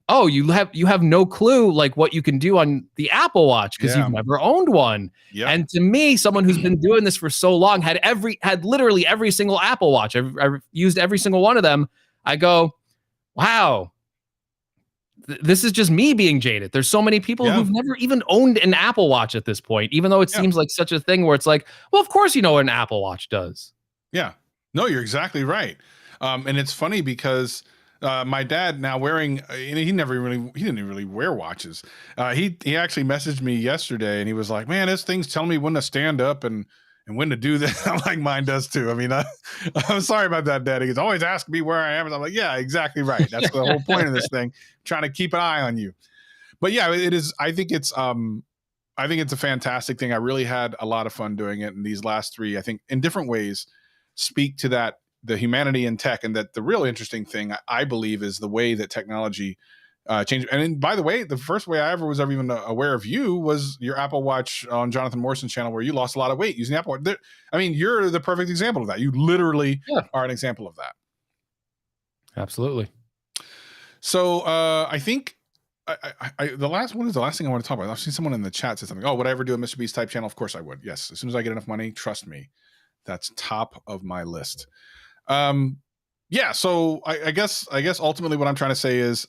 B: oh, you have no clue like what you can do on the Apple Watch because you've never owned one. Yep. And to me, someone who's been doing this for so long, had literally every single Apple Watch. I've used every single one of them. I go, wow, this is just me being jaded. There's so many people who've never even owned an Apple Watch at this point, even though it seems like such a thing where it's like, well, of course you know what an Apple Watch does. Yeah.
A: No, you're exactly right. And it's funny because my dad now wearing, he didn't really wear watches. He actually messaged me yesterday and he was like, man, this thing's telling me when to stand up and when to do this. I'm like, mine does too. I mean, I'm sorry about that, Dad. He's always asking me where I am. And I'm like, yeah, exactly right. That's the whole point of this thing, trying to keep an eye on you. But yeah, it is. I think it's a fantastic thing. I really had a lot of fun doing it. And these last three, I think in different ways, speak to that, the humanity in tech, and that the real interesting thing I believe is the way that technology changed. And by the way, the first way I was ever even aware of you was your Apple Watch on Jonathan Morrison's channel, where you lost a lot of weight using the Apple Watch. I mean, you're the perfect example of that. You literally are an example of that.
B: Absolutely.
A: So I think the last thing I want to talk about. I've seen someone in the chat say something. Oh, would I ever do a Mr. Beast type channel? Of course I would. Yes. As soon as I get enough money, trust me, that's top of my list. Yeah, so I guess ultimately what I'm trying to say is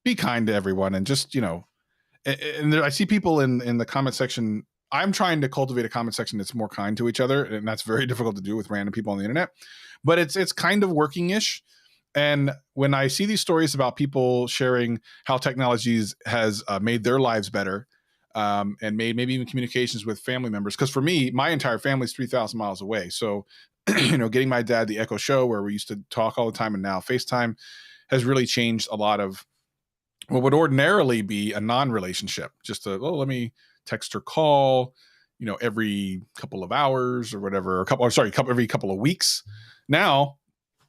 A: be kind to everyone, and just, and I see people in the comment section. I'm trying to cultivate a comment section that's more kind to each other, and that's very difficult to do with random people on the internet, but it's kind of working-ish. And when I see these stories about people sharing how technologies has made their lives better, and made maybe even communications with family members, because for me, my entire family is 3,000 miles away, so getting my dad the Echo Show, where we used to talk all the time, and now FaceTime, has really changed a lot of what would ordinarily be a non-relationship. Just let me text or call, every couple of hours or whatever, every couple of weeks. Now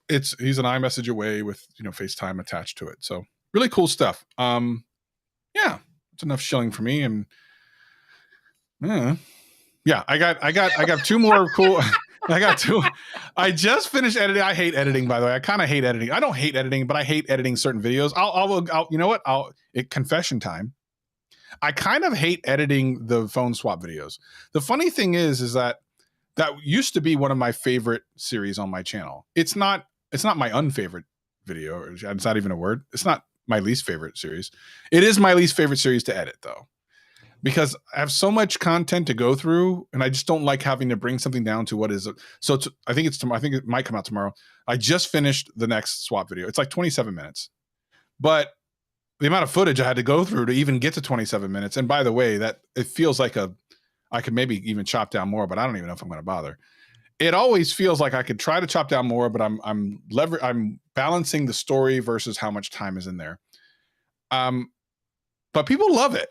A: he's an iMessage away with, FaceTime attached to it. So really cool stuff. Yeah, it's enough shilling for me. And yeah, I got two more cool. I got two. I just finished editing. I hate editing, by the way. I kind of hate editing. I don't hate editing, but I hate editing certain videos. I'll you know what? Confession time. I kind of hate editing the phone swap videos. The funny thing is that used to be one of my favorite series on my channel. It's not my unfavorite video. It's not even a word. It's not my least favorite series. It is my least favorite series to edit though, because I have so much content to go through, and I just don't like having to bring something down to what is it. So I think I think it might come out tomorrow. I just finished the next swap video. It's like 27 minutes, but the amount of footage I had to go through to even get to 27 minutes. And by the way, that it feels like I could maybe even chop down more, but I don't even know if I'm going to bother. It always feels like I could try to chop down more, but I'm balancing the story versus how much time is in there. But people love it.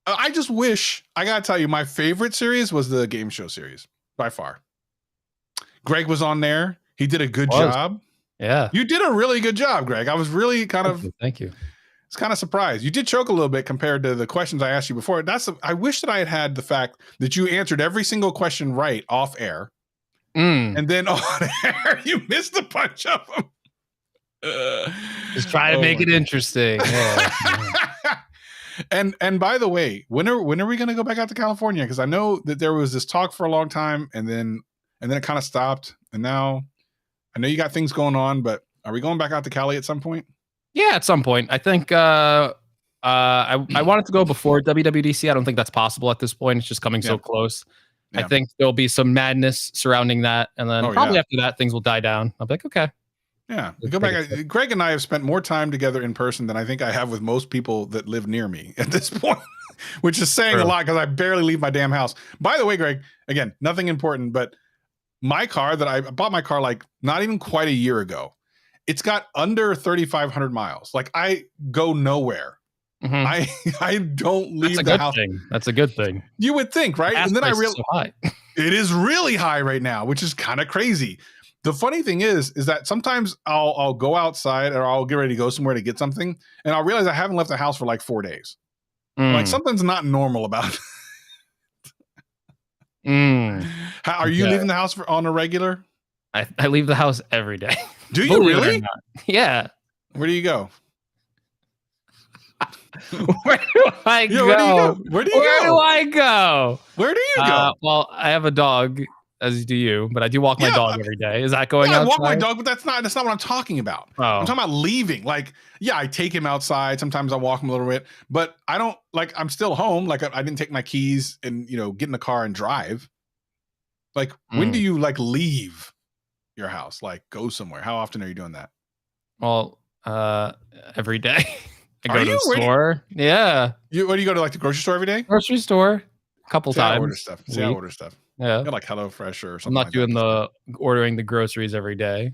A: I just wish, I got to tell you, my favorite series was the game show series by far. Greg was on there. He did a good job.
B: Yeah.
A: You did a really good job, Greg. I was really
B: Thank you.
A: It's kind of surprised. You did choke a little bit compared to the questions I asked you before. I wish that I had the fact that you answered every single question right off air. And then on air, you missed a bunch of them.
B: Just try to make it interesting. Yeah.
A: And by the way, when are we going to go back out to California? Because I know that there was this talk for a long time, and then it kind of stopped. And now I know you got things going on, but are we going back out to Cali at some point?
B: Yeah, at some point. I think I wanted to go before WWDC. I don't think that's possible at this point. It's just coming so close. Yeah. I think there'll be some madness surrounding that, and then probably after that, things will die down. I'll be like, okay.
A: Yeah, we go back. Greg and I have spent more time together in person than I think I have with most people that live near me at this point, which is saying a lot because I barely leave my damn house. By the way, Greg, again, nothing important, but my car that I bought my car like not even quite a year ago. It's got under 3,500 miles. Like I go nowhere. Mm-hmm. I don't leave the house.
B: That's a good thing.
A: You would think, right? And then I realized
B: so
A: it is really high right now, which is kind of crazy. The funny thing is that sometimes I'll go outside or I'll get ready to go somewhere to get something, and I'll realize I haven't left the house for like 4 days. Like something's not normal about it. Are you leaving the house on a regular?
B: I leave the house every day.
A: Do you really?
B: Yeah.
A: Where do you go?
B: Where do I go?
A: Where do you go?
B: Well, I have a dog, as do you, but I do walk my dog every day. Is that going outside?
A: I walk my dog, but that's not what I'm talking about. Oh. I'm talking about leaving. Like, I take him outside. Sometimes I walk him a little bit, but I don't I'm still home. Like I didn't take my keys and get in the car and drive. Like when do you leave your house? Like go somewhere? How often are you doing that?
B: Well, every day. I go to the store. Yeah.
A: What do you go to, like the grocery store every day?
B: Grocery store. A couple times.
A: I order stuff. I order stuff.
B: Yeah.
A: Like HelloFresh or something.
B: I'm not doing ordering the groceries every day.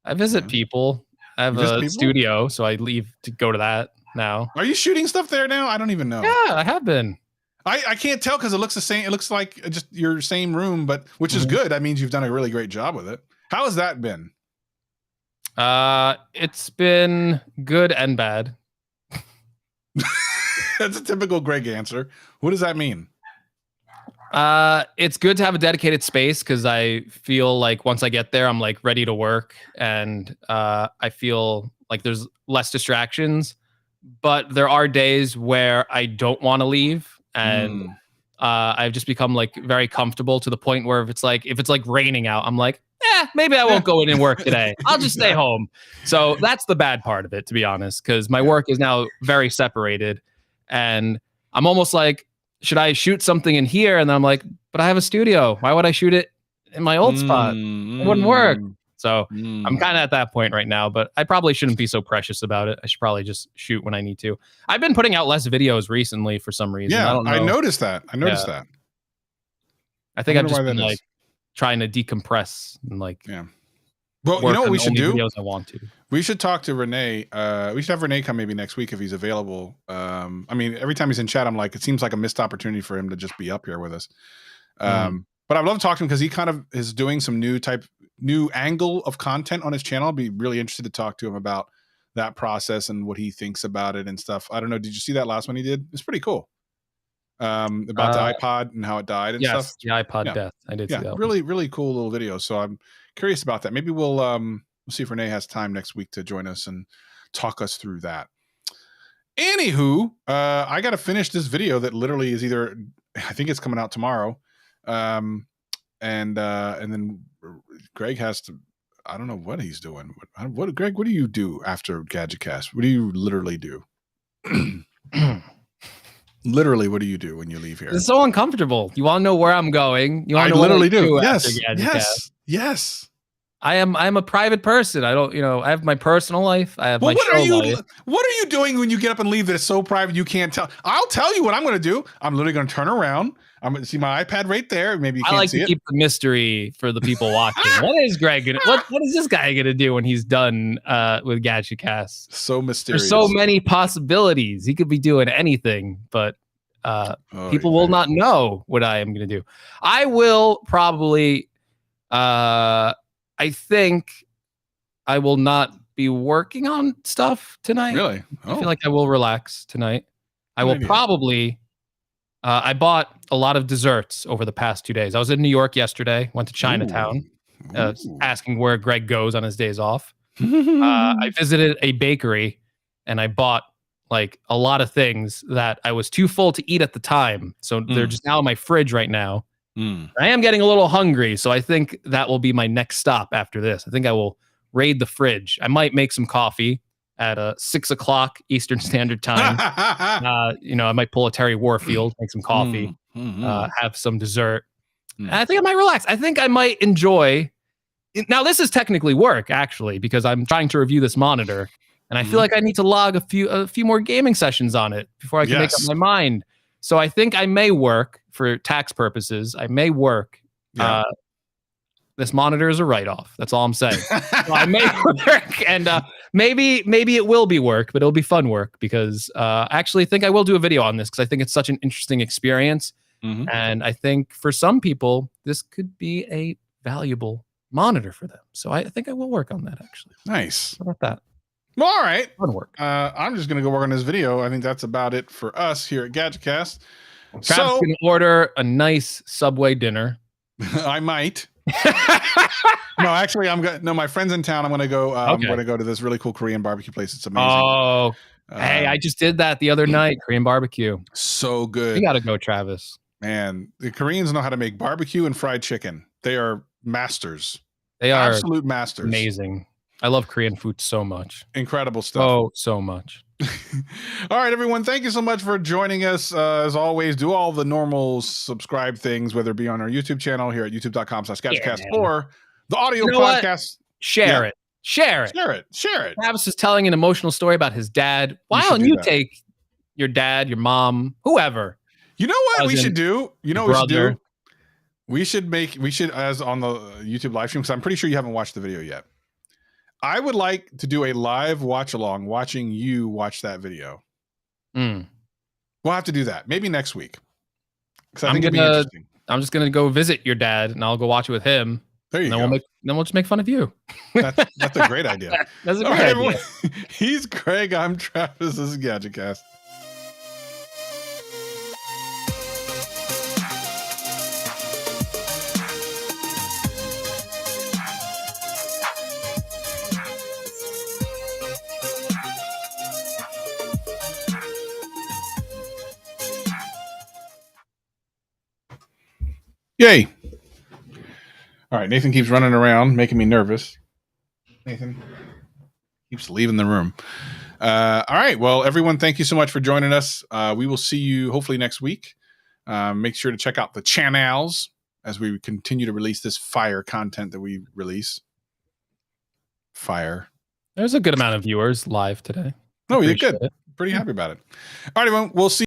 B: I visit people. I have a studio, so I leave to go to that now.
A: Are you shooting stuff there now? I don't even know.
B: Yeah, I have been.
A: I can't tell because it looks the same. It looks like just your same room, but which is good. That means you've done a really great job with it. How has that been?
B: It's been good and bad.
A: That's a typical Greg answer. What does that mean?
B: It's good to have a dedicated space because I feel like once I get there, I'm like ready to work, and I feel like there's less distractions. But there are days where I don't want to leave, and I've just become like very comfortable to the point where if it's like raining out, I'm like, maybe I won't go in and work today. I'll just stay home. So that's the bad part of it, to be honest, because my work is now very separated, and I'm almost like, should I shoot something in here? And then I'm like, but I have a studio. Why would I shoot it in my old spot? It wouldn't work. So I'm kind of at that point right now, but I probably shouldn't be so precious about it. I should probably just shoot when I need to. I've been putting out less videos recently for some reason.
A: Yeah,
B: I don't know.
A: I noticed that. that.
B: I think I've just been like trying to decompress and like.
A: Yeah. Well, you know what we should do?
B: Videos I want to.
A: We should talk to Renee. We should have Renee come maybe next week if he's available. I mean, every time he's in chat, I'm like, it seems like a missed opportunity for him to just be up here with us. But I'd love to talk to him because he kind of is doing some new angle of content on his channel. I'd be really interested to talk to him about that process and what he thinks about it and stuff. I don't know. Did you see that last one he did? It's pretty cool. About the iPod and how it died and stuff.
B: The iPod death. I did see that.
A: Really, really cool little video. So I'm curious about that. Maybe we'll see if Renee has time next week to join us and talk us through that. Anywho, I got to finish this video that literally is either, I think it's coming out tomorrow. And then Greg has to, I don't know what he's doing. What Greg, what do you do after GadgetCast? What do you literally do? Literally, what do you do when you leave here?
B: It's so uncomfortable. You want to know where I'm going? You want to know
A: literally
B: what I
A: do.
B: after
A: Yes. Yes.
B: I'm a private person. I don't, I have my personal life. I have my show life.
A: What are you doing when you get up and leave that is so private you can't tell? I'll tell you what I'm going to do. I'm literally going to turn around. I'm going to see my iPad right there. Maybe you can't see it.
B: I like to keep the mystery for the people watching. What is Greg gonna? What is this guy gonna do when he's done with GadgetCast?
A: So mysterious.
B: There's so many possibilities. He could be doing anything, but people will not know what I am gonna do. I will probably. I think I will not be working on stuff tonight.
A: Really?
B: I feel like I will relax tonight. I will probably. I bought a lot of desserts over the past 2 days. I was in New York yesterday, went to Chinatown, asking where Greg goes on his days off. I visited a bakery and I bought like a lot of things that I was too full to eat at the time. So they're just now in my fridge right now. I am getting a little hungry. So I think that will be my next stop after this. I think I will raid the fridge. I might make some coffee at 6 o'clock Eastern Standard Time. I might pull a Terry Warfield, make some coffee, have some dessert. And I think I might relax. I think I might enjoy. Now, this is technically work, actually, because I'm trying to review this monitor. And I feel like I need to log a few more gaming sessions on it before I can make up my mind. So I think I may work for tax purposes. I may work.
A: Yeah.
B: This monitor is a write-off. That's all I'm saying. So I may work, and maybe it will be work, but it'll be fun work because I actually think I will do a video on this because I think it's such an interesting experience. And I think for some people, this could be a valuable monitor for them. So I think I will work on that, actually.
A: Nice.
B: How about that?
A: Well, all right.
B: Fun work.
A: I'm just going to go work on this video. I think that's about it for us here at GadgetCast.
B: Travis can order a nice Subway dinner.
A: I might. No, actually, my friend's in town. I'm going to go. I'm going to go to this really cool Korean barbecue place. It's amazing.
B: Oh, hey, I just did that the other night. Korean barbecue.
A: So good.
B: You got to go, Travis.
A: Man, the Koreans know how to make barbecue and fried chicken. They are masters.
B: They are
A: absolute masters.
B: Amazing. I love Korean food so much.
A: Incredible stuff.
B: Oh, so much.
A: All right, everyone. Thank you so much for joining us. As always, do all the normal subscribe things, whether it be on our YouTube channel here at youtube.com/GadgetCast or the audio podcast.
B: Share it. Share it. Travis is telling an emotional story about his dad. Why don't you take your dad, your mom, whoever?
A: You know what we should do? You know what we should do? We should, as on the YouTube live stream, because I'm pretty sure you haven't watched the video yet. I would like to do a live watch along, watching you watch that video. We'll have to do that maybe next week. Because I think it'd be interesting. I'm
B: just gonna go visit your dad, and I'll go watch it with him.
A: There you go.
B: Then we'll just make fun of you.
A: That's a great idea.
B: That's a great idea. Everyone,
A: he's Craig. I'm Travis. This is GadgetCast. Yay. All right, Nathan keeps running around, making me nervous. Nathan keeps leaving the room. All right, well, everyone, thank you so much for joining us. We will see you hopefully next week. Make sure to check out the channels as we continue to release this fire content that we release. Fire.
B: There's a good amount of viewers live today.
A: Oh, you're good. Pretty happy about it. All right, everyone, we'll see